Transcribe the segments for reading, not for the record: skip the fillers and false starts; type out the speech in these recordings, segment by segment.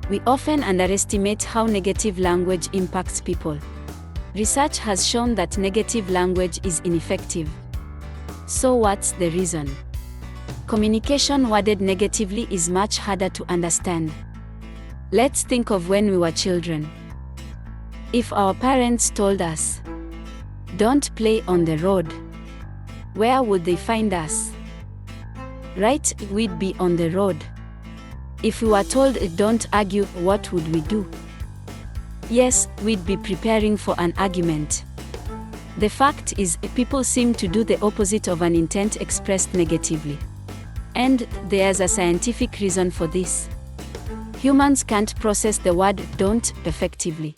We often underestimate how negative language impacts people. Research has shown that negative language is ineffective. So what's the reason? Communication worded negatively is much harder to understand. Let's think of when we were children. If our parents told us, "Don't play on the road," where would they find us? Right, we'd be on the road. If we were told, "Don't argue," what would we do? Yes, we'd be preparing for an argument. The fact is, people seem to do the opposite of an intent expressed negatively. And there's a scientific reason for this. Humans can't process the word "don't" effectively.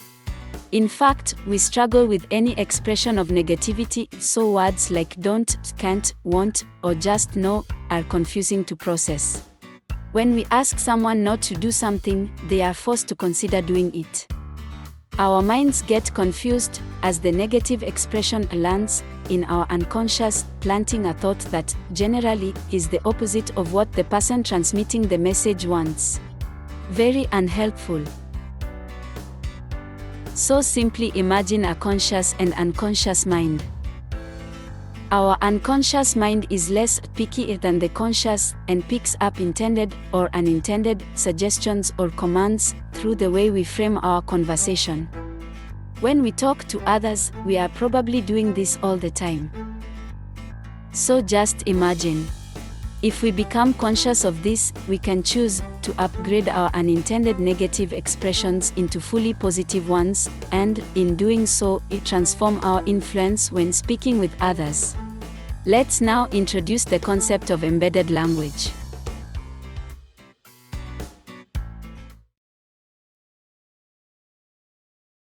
In fact, we struggle with any expression of negativity, so words like don't, can't, won't, or just no are confusing to process. When we ask someone not to do something, they are forced to consider doing it. Our minds get confused as the negative expression lands in our unconscious, planting a thought that, generally, is the opposite of what the person transmitting the message wants. Very unhelpful. So simply imagine a conscious and unconscious mind. Our unconscious mind is less picky than the conscious and picks up intended or unintended suggestions or commands through the way we frame our conversation. When we talk to others, we are probably doing this all the time. So just imagine. If we become conscious of this, we can choose to upgrade our unintended negative expressions into fully positive ones, and, in doing so, transform our influence when speaking with others. Let's now introduce the concept of embedded language.